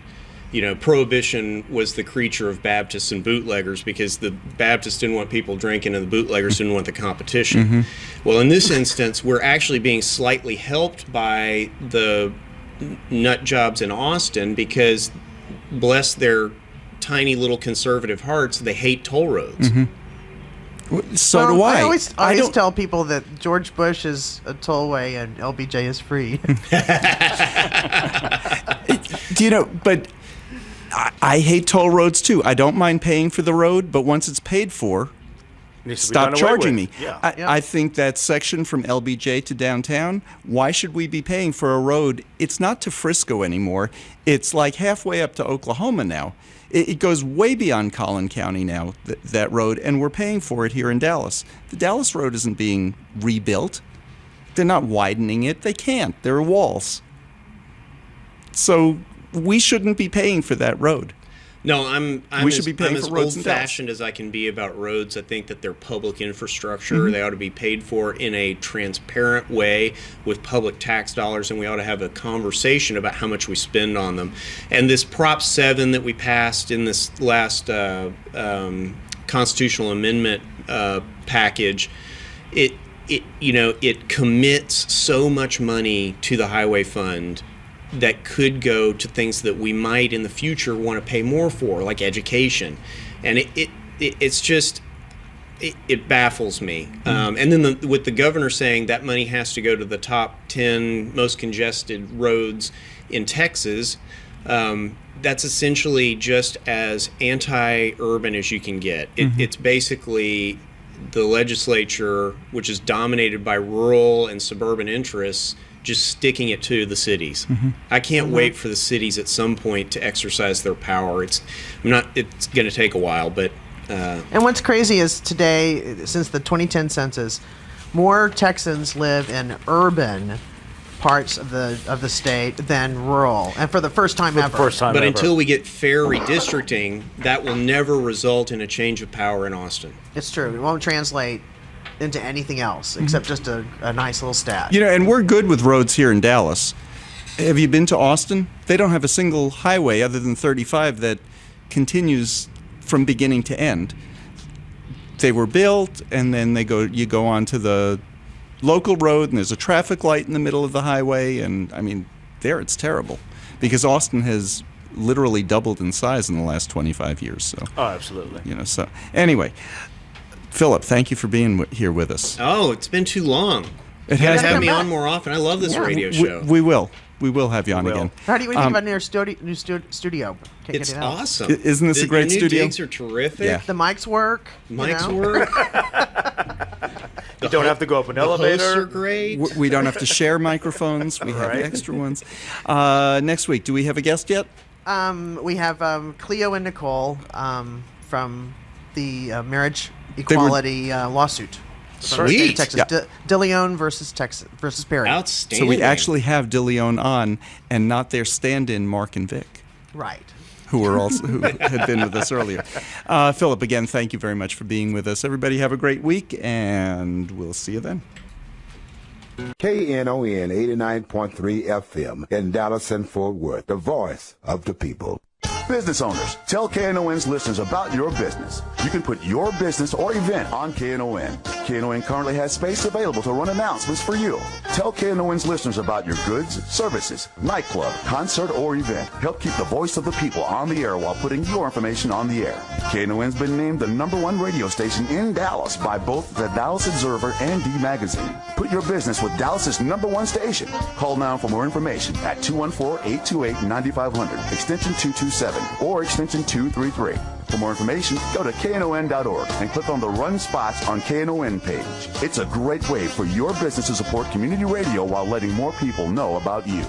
Prohibition was the creature of Baptists and bootleggers because the Baptists didn't want people drinking and the bootleggers didn't want the competition. Mm-hmm. Well, in this instance, we're actually being slightly helped by the nut jobs in Austin because, bless their tiny little conservative hearts, they hate toll roads. Mm-hmm. So do I. I always tell people that George Bush is a tollway and LBJ is free. But I hate toll roads too. I don't mind paying for the road, but once it's paid for, stop charging me. Yeah. I think that section from LBJ to downtown, why should we be paying for a road? It's not to Frisco anymore. It's like halfway up to Oklahoma now. It goes way beyond Collin County now, that road, and we're paying for it here in Dallas. The Dallas road isn't being rebuilt. They're not widening it. They can't. There are walls. So we shouldn't be paying for that road. No, I'm should be paying as for roads old-fashioned as I can be about roads. I think that they're public infrastructure. Mm-hmm. They ought to be paid for in a transparent way with public tax dollars, and we ought to have a conversation about how much we spend on them. And this Prop 7 that we passed in this last constitutional amendment package, it commits so much money to the highway fund that could go to things that we might in the future want to pay more for, like education. And it's just, it baffles me. Mm-hmm. And then with the governor saying that money has to go to the top 10 most congested roads in Texas, that's essentially just as anti-urban as you can get. It's basically the legislature, which is dominated by rural and suburban interests, just sticking it to the cities. Mm-hmm. I can't wait for the cities at some point to exercise their power. It's going to take a while, but. And what's crazy is today, since the 2010 census, more Texans live in urban parts of the state than rural, and for the first time ever. But until we get fair redistricting, that will never result in a change of power in Austin. It's true. It won't translate into anything else except just a nice little stat. And we're good with roads here in Dallas. Have you been to Austin? They don't have a single highway other than 35 that continues from beginning to end. They were built, and then you go on to the local road, and there's a traffic light in the middle of the highway, and there, it's terrible because Austin has literally doubled in size in the last 25 years. So, absolutely. So anyway, Philip, thank you for being here with us. Oh, it's been too long. It You has gotta have been. me on more often. I love this radio show. We will. We will have you on again. How do you think about new studio? Can't It's get it out. awesome. Isn't this a great the new studio? digs are terrific. Yeah. The mics work. Mics you know? work. You don't have to go up an The hosts elevator. are great. We don't have to share microphones. We have Right. extra ones. Next week, do we have a guest yet? We have Cleo and Nicole from the marriage equality lawsuit. From the state of Sweet. Texas. Yeah. De Leon versus Perry. Outstanding. So we actually have DeLeon on, and not their stand-in Mark and Vic, Right. who had been with us earlier. Philip, again, thank you very much for being with us. Everybody have a great week, and we'll see you then. KNON 89.3 FM in Dallas and Fort Worth, the voice of the people. Business owners, tell KNON's listeners about your business. You can put your business or event on KNON. KNON currently has space available to run announcements for you. Tell KNON's listeners about your goods, services, nightclub, concert, or event. Help keep the voice of the people on the air while putting your information on the air. KNON's been named the #1 radio station in Dallas by both the Dallas Observer and D Magazine. Put your business with Dallas's #1 station. Call now for more information at 214-828-9500, extension 227, or extension 233. For more information, go to KNON.org and click on the Run Spots on KNON page. It's a great way for your business to support community radio while letting more people know about you.